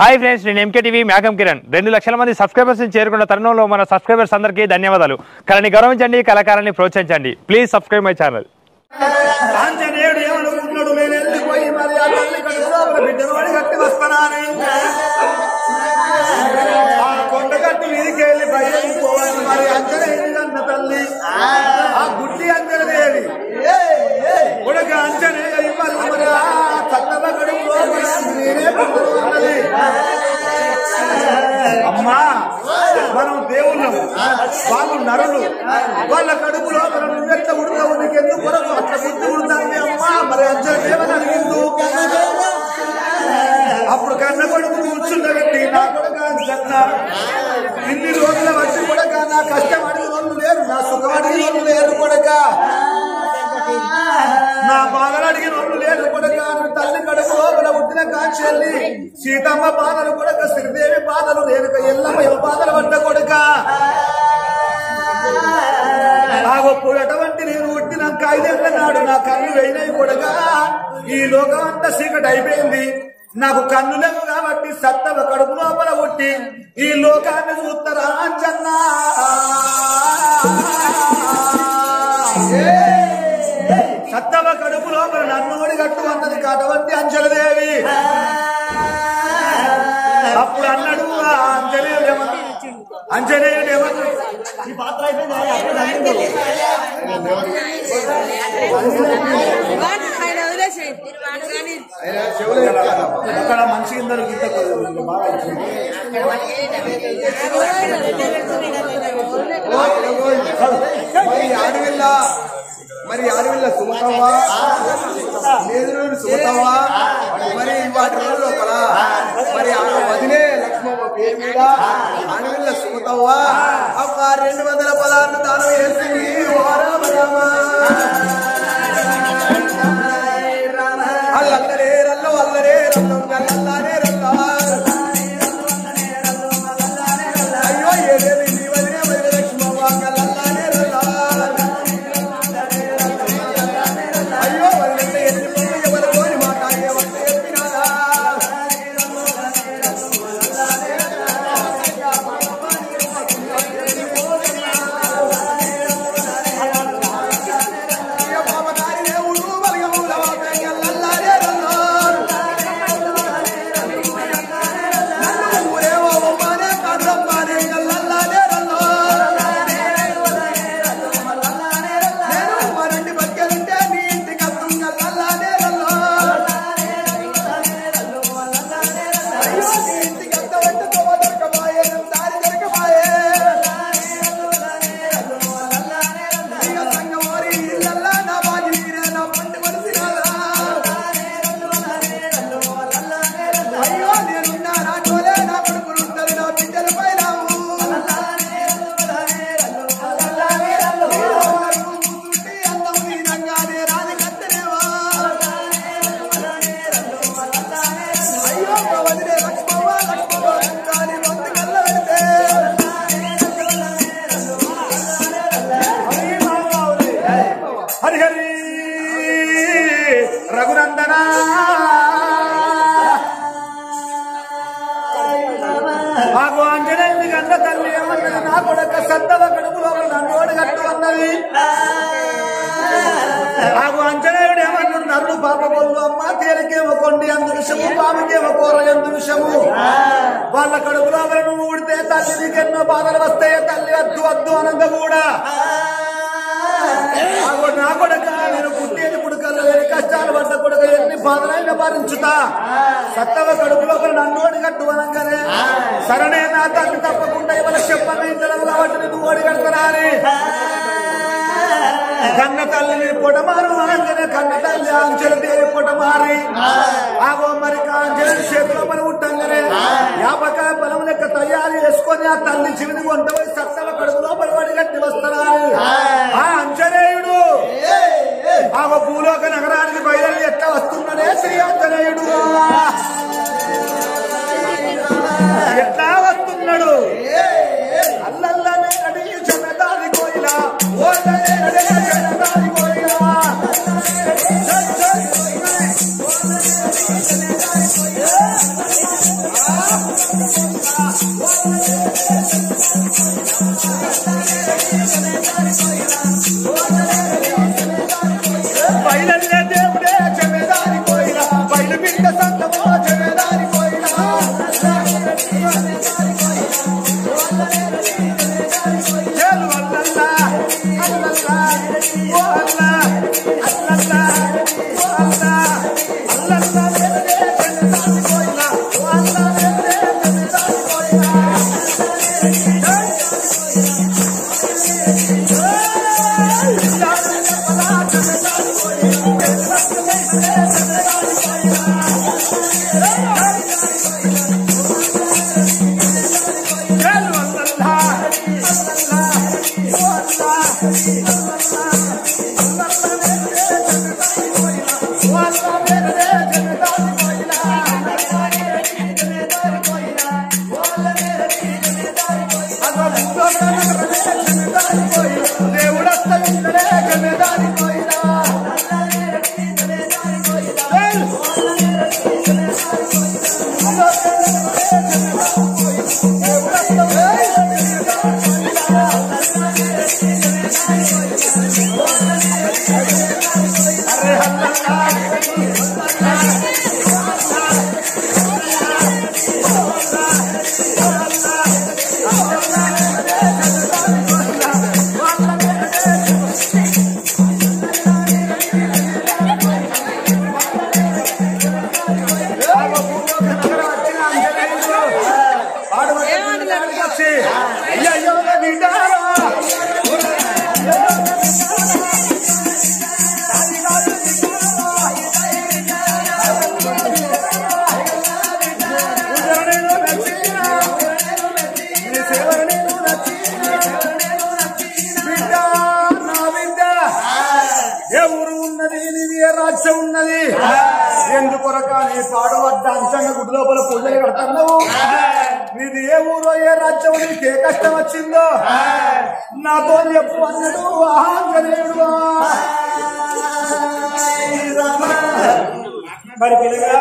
Hi friends, నేను MK TV మేఘం కిరణ్. 2 లక్షల మంది సబ్స్క్రైబర్స్ చేరుకున్న తరుణంలో మన సబ్స్క్రైబర్స్ అందరికీ ధన్యవాదాలు. కళని గౌరవించండి, కళాకారాన్ని ప్రోత్సహించండి. Please subscribe my channel. అమ్మా, మనం దేవుళ్ళము, వాళ్ళు నరులు. వాళ్ళ కడుపులో మనం నువ్వెట్లా ఉడతావు, నీకెందుకు కొరకు అట్లా బుద్ధి ఉడతాను అమ్మా. మరి అంచనేమని అడిగిండు. అప్పుడు కన్న కొడుకు కూర్చుండబెట్టి, నా కొడుకు అంచన్నా ఇన్ని రోజుల వచ్చి కొడక నా కష్టం అడిగిన వాళ్ళు లేరు, నా సుఖం అడిగిన వాళ్ళు లేరు కొడక, నా బాధలు అడిగిన వాళ్ళు లేరు కొడక. తల్లి కడుపు లోపల పుట్టిన కాంచెల్లి సీతమ్మ బాధలు కొడక, శ్రీదేవి బాధలు, రేణుక ఎల్లమ్మ బాధలు పడ్డ కొడక. అటువంటి నేను పుట్టినాక 5 ఏళ్ల నాడు నా కన్ను వేయినాయి కొడక. ఈ లోకం అంతా చీకటి అయిపోయింది, నాకు కన్ను లేవు కాబట్టి సత్తవ కడుపు లోపల పుట్టి ఈ లోకాన్ని చూస్తారా అంచన్నా. సత్తవ కడుపు లోపల నన్ను ఓడిగట్టు అన్నది కాటువంటి అంజలదేవి. అప్పుడు అన్నాడు అంజనేయుడు ఏమన్నా, అంజనేయుడు ఏమన్నా ఈ పాత్ర అక్కడ మనిషి కింద ఆడవిల్ల, మరి ఆడవిల్ల సుమతవ్వా, నేదురు సుమతవ్వా, మరి వాటి రోజు లోపల మరి వదిలే లక్ష్మమ్మ పేరు మీద ఆడవిల్ల సుమతవ్వా ఒక 200 పదార్థ దానం వేసింది. అల్లరే రల్లో అల్లరే రల్లో అల్లరే రల్లో అయ్యో ఏదేవి వదిలే వదిలే లక్ష్మమ్మ అల్లరే రల్లో అయ్యో వదిలే ఎన్ని ఎవరు కోరి మాట ఎవరు చెప్పినారా. హరిహరి రఘునందన మాకు ఆంజనేయుని కన్న తల్లి ఏమన్నది, నా కొడక సత్తవ కడుపులో నన్ను ఓడిగట్టు అన్నది. నాకు ఆంజనేయుడు ఏమన్నాడు, నరుడు పాపబోళ్ళు అమ్మ తేలికేమో కొండి అందు విషము, పాపకేమో కూర ఎందు విషము. వాళ్ళ కడుపులో నువ్వు ఊడితే తల్లి నీకెన్నో బాధలు వస్తాయి. తల్లి వద్దు వద్దు అనంత కూడా నా కొడక నేను పుట్టేది పుడకలు లేని కష్టాలు పడ్డ కొడక ఎన్ని బాధలైనా భరించుతా. సత్తవ కడుపులో నన్ను ఓడిగట్టు అనగానే సరనే నా తల్లి తప్పకుండా ఇవాళ చెప్పని ఇంటడం కాబట్టి నువ్వు ఓడిగడతారా అని కన్న తల్లిని పొటమారు అనగానే కన్న తల్లి ఆంజల దేవి పొటమారి ఆగో మరి ఆంజల చేతిలో పని ఉట్టంగానే యాపకాయ బలం లెక్క తయారు చేసుకొని ఆ తల్లి చివిని కొంట పోయి సత్తవ కడుపులో పని గట్టి వస్తారా ఆ అంజనేయుడు ఆ భూలోక నగరానికి బయలు ఎట్లా వస్తున్నాడే శ్రీ ఆంజనేయుడు. ఎట్లా వస్తున్నాడు, అల్లల్లనే నడి చెన్నదారి కోయిలా చెన్నదారి కోయిలా నీ పాడు వద్ద అంచంగా గుడి లోపల పూజలు కడతావు నీది ఏ ఊరో ఏ రాజ్యం నీకు ఏ కష్టం వచ్చిందో నాతో చెప్పు అన్నాడు ఆంజనేయుడు. మరి పిల్లగా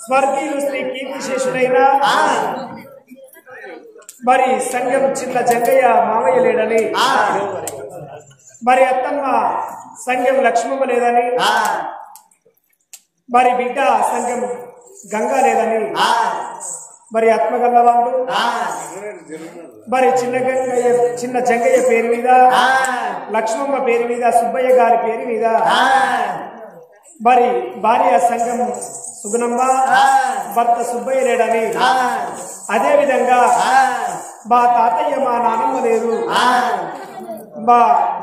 స్వర్గీయులు శ్రీ కీర్తిశేషుడైన మరి సంఘం చిన్న జంగయ్య మామయ్య లేడని, మరి అత్తమ్మ సంఘం లక్ష్మమ్మ లేదని, మరి బిడ్డ సంఘం గంగా లేదని, మరి ఆత్మగల్ల వాళ్ళు మరి చిన్న జంగయ్య పేరు మీద, లక్ష్మమ్మ పేరు మీద, సుబ్బయ్య గారి పేరు మీద మరి భార్య సంఘం సుగుణమ్మ, భర్త సుబ్బయ్య లేడని, అదే విధంగా మా తాతయ్య మా నాన్నమ్మ లేదు, మా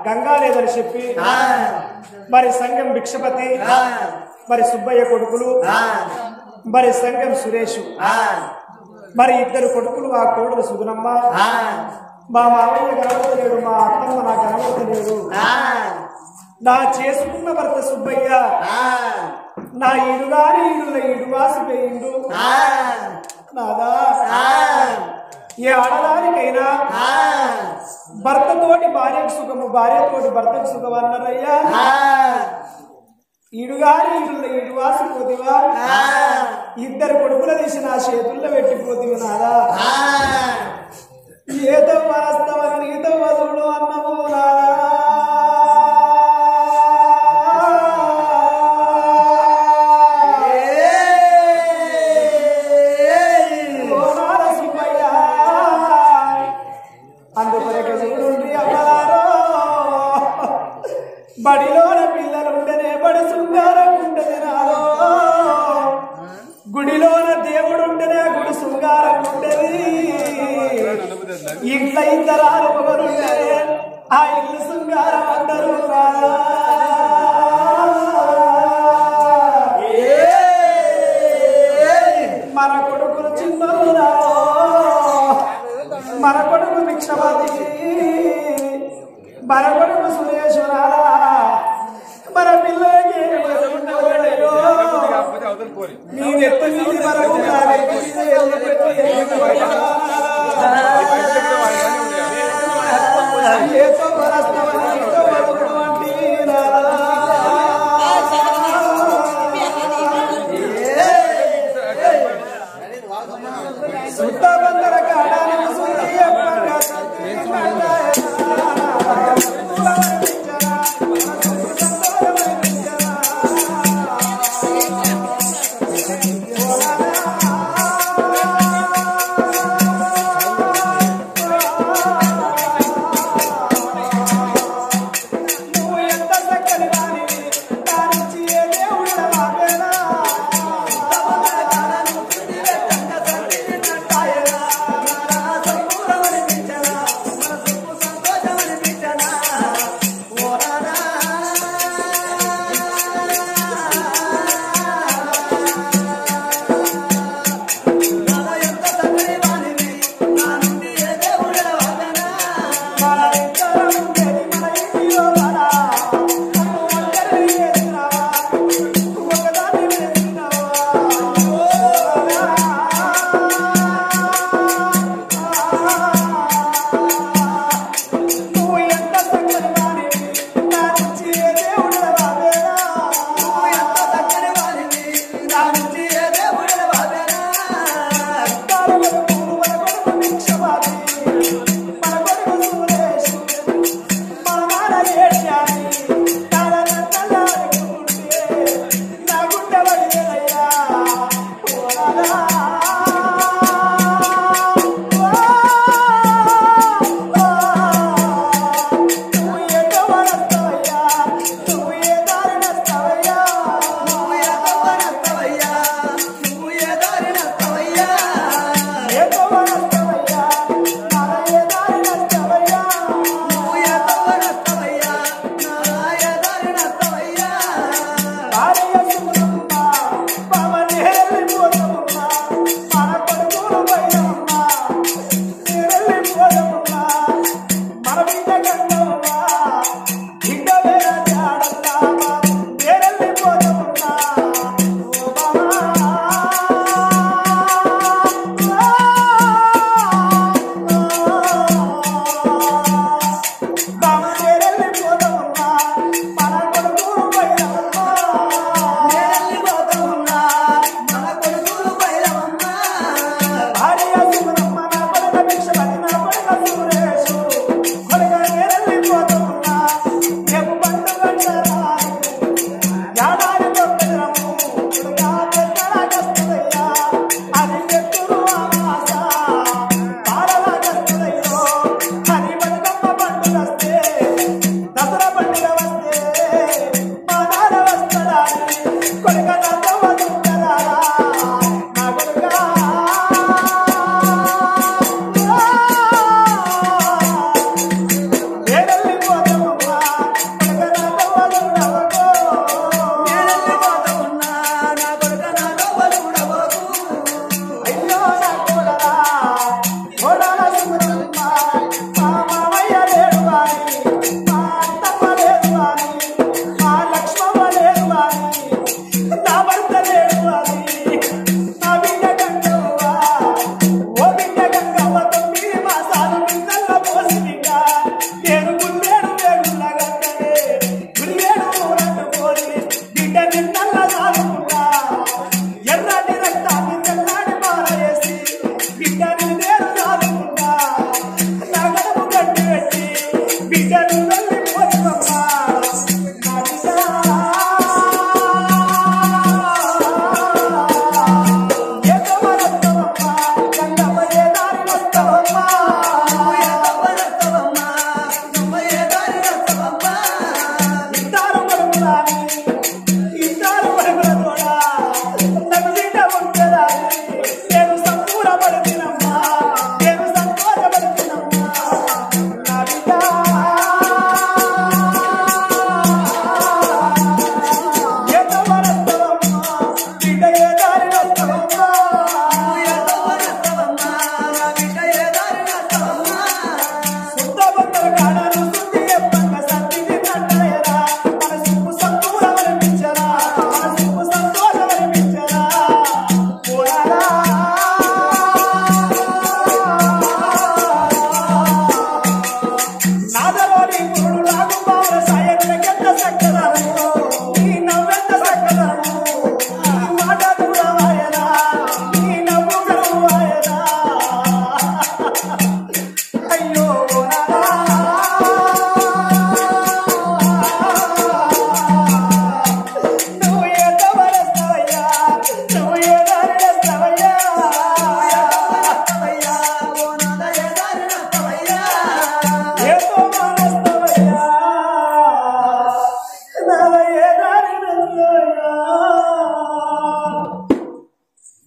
గంగా లేదని చెప్పి మరి సంఘం భిక్షపతి, మరి సుబ్బయ్య కొడుకులు, మరి సంఘం సురేష్, మరి ఇద్దరు కొడుకులు, ఆ కోడలు సుగుణమ్మ, మా మామయ్య కనబడతలేడు, మా అత్తమ్మ నా కనబడతలేదు, నా చేసుకున్న భర్త సుబ్బయ్య నా ఇడుగాని ఇడుల ఇడువాసిపోయిండు. నాదా ఏ ఆడదానికైనా భర్తతోటి భార్యకు సుఖము, భార్యతోటి భర్తకు సుఖం అన్నారయ్యా. ఇడుగాని ఇడుల ఇడువాసిపోతివా, ఇద్దరు కొడుకుల తీసి నా చేతుల్లో పెట్టిపోతివి నాదా. ఏదో వరస్తవని నీతో వదులు అన్నము నాదా. బడిలోన పిల్లలుంటేనే బడి శృంగారం ఉంటది నాలో, గుడిలోన దేవుడుంటేనే గుడి శృంగారం ఉంటది. ఇంట్లో ఇద్దరాలు ఒకరుంటే ఆ ఇల్లు శృంగారం అందరూ రాదా. మన కొడుకులు చిన్నలు రాలో, మన కొడుకు భిక్షపతి, మన కొడుకు సురేశ్వరారా, మన పిల్లలకి నీ ఎత్తు నీటి వరకు ఏతో సుత్త బందర కాడానికి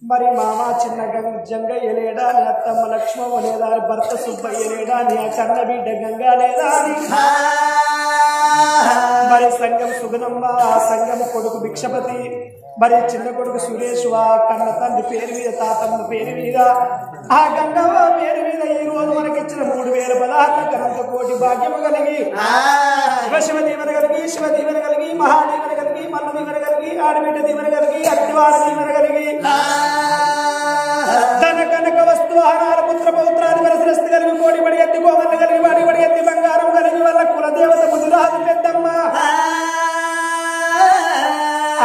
మరి మామ చిన్న జంగయ్య లేడా అని అత్తమ్మ లక్ష్మమ్మ లేదా అని భర్త సుబ్బయ్య లేడా అని ఆ కన్న బిడ్డ గంగా లేదా అని మరి సంగం సుగనమ్మ ఆ సంగం కొడుకు భిక్షపతి మరి చిన్న కొడుకు సురేష్ ఆ కన్న తండ్రి పేరు మీద తాతమ్మ పేరు మీద ఆ గంగవ్వ పేరు మీద ఈ రోజు మనకిచ్చిన 3000 బలాహరణ కనంత కోటి భాగ్యము కలిగి శివ దీవెన కలిగి శివ దీవెన కలిగి మహాదీవెన కలిగి మల్ల దీవెన కలిగి ఆడబిడ్డ దీవెన కలిగి అగ్నివార దీవెన కలిగి ధన కనక వస్తు ఆహార పుత్ర పౌత్రాది వరసరస్తు కలిగి కోడి పడి ఎత్తి గోవన్న కలిగి వాడి పడి ఎత్తి బంగారం కలిగి వాళ్ళ కులదేవత ముదురాదు పెద్దమ్మ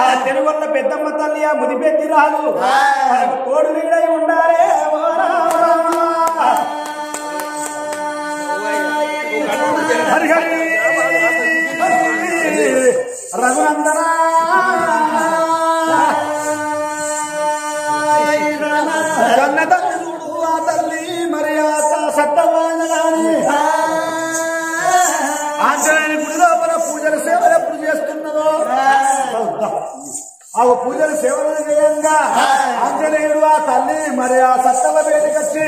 ఆ తెలుగుల పెద్దమ్మ తల్లి ఆ ముదిపెత్తి రాదు మనకు తోడు నీడై ఉండాలే రఘునందన కన్న తల్లి చూడు ఆ తల్లి మరి సత్తవాని ఆంజనేయుని గుడి లోపల పూజల సేవలు ఎప్పుడు చేస్తున్నదో ఆ పూజల సేవలు చేయంగా ఆంజనేయుడు ఆ తల్లి మరి ఆ సత్తవ వేదికచ్చి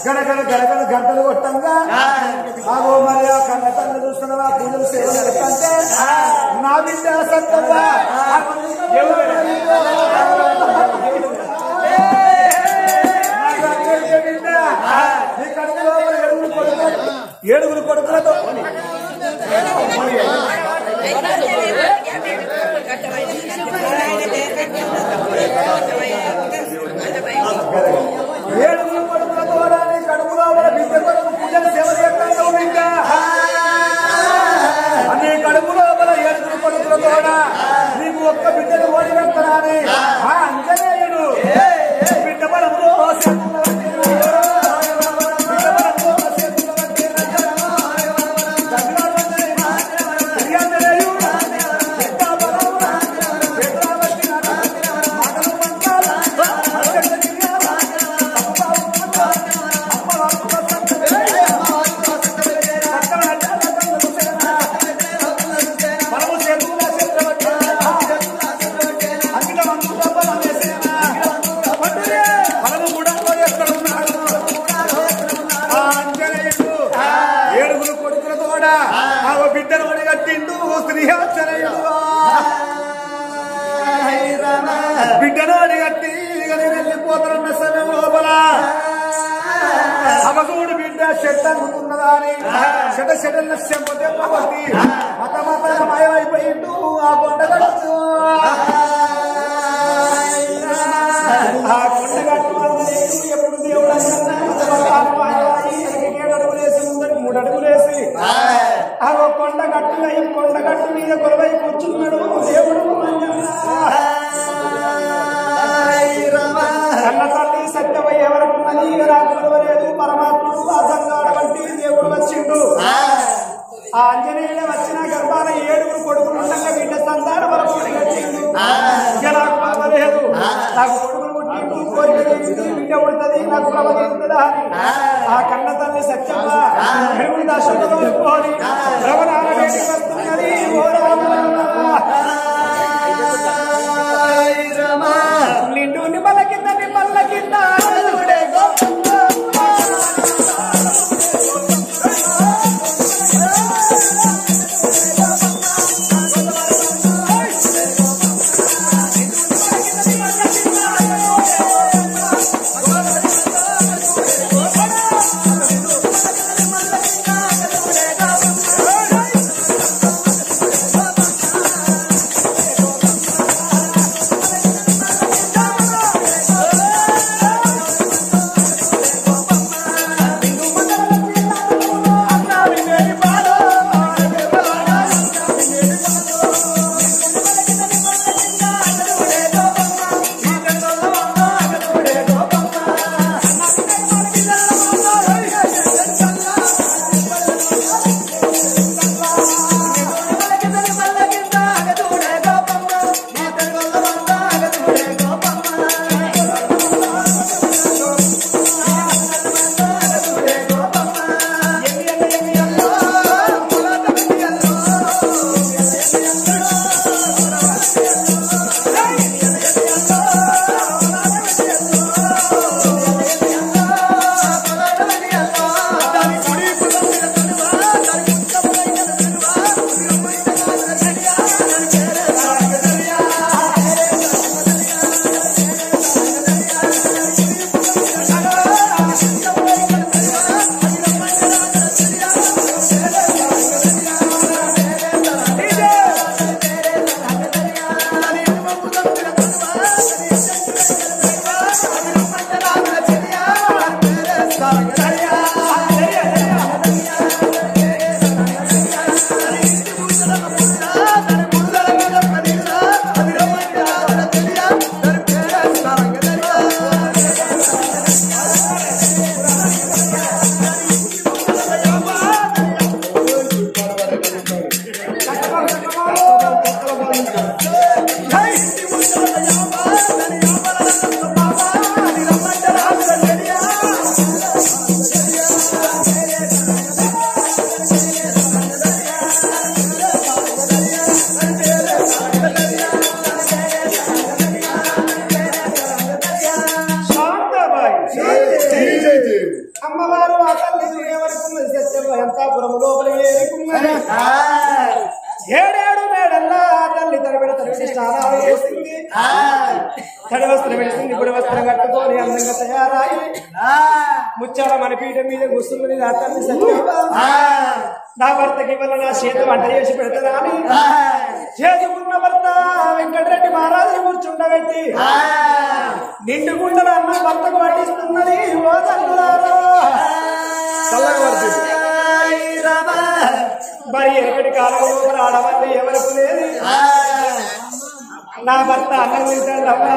గడగడ గడగడ గంటలు కొట్టంగా ఆగో మరి ఆ కన్న తల్లి చూస్తున్నా పూజలు సేవలు అంటే నా బిడ్డ సత్తవ్వ ఏడుగురు కొడుకులతో ఏడుగురు కొడుకులతో కడుపులో బిడ్డ కొడుకు పూజలు సేవలు ఎక్కడ ఇంకా అనే కడుపులో ఏడుగురు కొడుకులతో నీకు ఒక్క బిడ్డను ఓడి వెళ్తానని ఆ అంజనేయుడు బిడ్డ బలంలో బిడ్డను ఒడిగట్టిండు బిడ్డను ఒడిగట్టి వెళ్ళిపోతున్న సమయం లోపల అవసూడు బిడ్డ చెట్టు అనుకున్నదా అని చెడ్డ చెంపతే కాబట్టి మత మాయమైపోయిండు ఆ కొండగట్టు ఆ కొండగట్టు ఎప్పుడు దేవుడు అడుగులేసి ముందరికి 3 అడుగులేసి ఆ కొండగట్టు మీద కొలవై కూర్చున్నాడు దేవుడు కన్న తల్లి సత్యమయ్యే వరకు మనీ రాకలేదు పరమాత్ముడు అసంగాడ వంటి దేవుడు వచ్చిండు ఆ ఆంజనేయుడు వచ్చిన గర్భాన 7 కొడుకులు ఉండగా బిడ్డ సంతాన వరకు వచ్చిండు నాకు పర్వాలేదు నాకు కొడుకులు పుట్టిండు కోరిక బిడ్డ పుడుతుంది నాకు ప్రవహిస్తుందా అని ఆ కన్న తల్లి సత్యమ్మ దర్శనం రవణాలని వస్తున్నది నిండు నిమ్మల కింద నిమ్మల కింద వేసుకున్నది ఏడేడు మేడల్లా తల్లి తరబడి స్నానాలు వేసింది తడి వస్త్రం వేసింది ఇప్పుడు వస్త్రం కట్టుకొని అందంగా తయారాయి ముచ్చాల మన పీఠం మీద కూర్చున్నది నా తల్లి నా భర్తకి వల్ల నా చేత వంట చేసి పెడతారా అని చేసుకున్న భర్త వెంకటరెడ్డి మహారాజు కూర్చుండబెట్టి నిండుకుండలు అన్న భర్తకు పట్టిస్తున్నది ఓ తల్లులారా మరి ఎక్కడి కాలంలో ఆడవాళ్ళు ఎవరికి లేదు నా భర్త అన్నం తింటాడు అమ్మ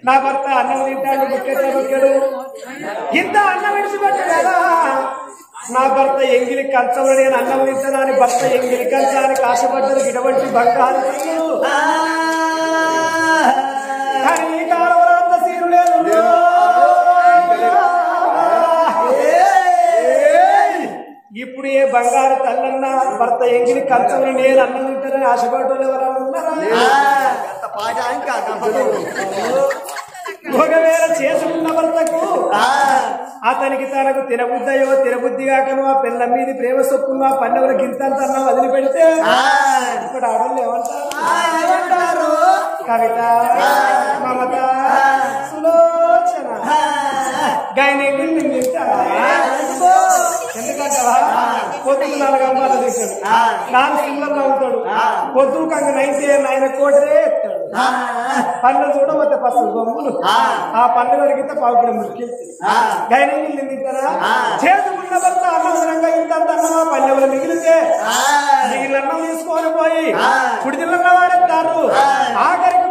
నా భర్త అన్నం తింటాడు బుక్కెడు ఇంత అన్నం విడిచిపెట్టు కదా నా భర్త ఎంగిలి కంచంలో నేను అన్నం తింటానని భర్త ఎంగిలి కంచానికి ఆశపడ్డది ఇటువంటి బంగారు కానీ ఈ కాలంలో అంత సీరు లేదు ఇప్పుడు ఏ బంగారు తల్లన్నా భర్త ఎంగిలి కంచంలో నేను అన్నం తింటానని ఆశపడ్డోళ్ళు ఎవరన్నా ఉన్నారా ఒకవేళ చేసుకున్న భర్తకు అతనికి తనకు తినబుద్దయో తినబుద్ధి కాకను ఆ పిల్ల మీది ప్రేమ సొప్పును ఆ పన్నెవరు గింతంత వదిలిపెడితే ఇప్పుడు ఆడవాళ్ళు ఏమంటారు కవిత మమత సులోచన గాయని ఎందుకంటావా పొద్దుకు 4 అంబాలు తీశాడు 4 సింగులలో ఉంటాడు పొద్దుకు 9 కోటరే ఎత్తాడు పళ్ళు చూడబోతే పసులు బొమ్మలు ఆ పళ్ళు వరకితే పావుకిడ మురికెత్తి గైన నీళ్ళు తింటారా చేసుకున్న భర్త అన్నం ఇంత అన్నమా పల్లెవులు మిగిలితే మిగిలిన అన్నం తీసుకొని పోయి కుడిదిల్లన్న వారెత్తారు ఆఖరికి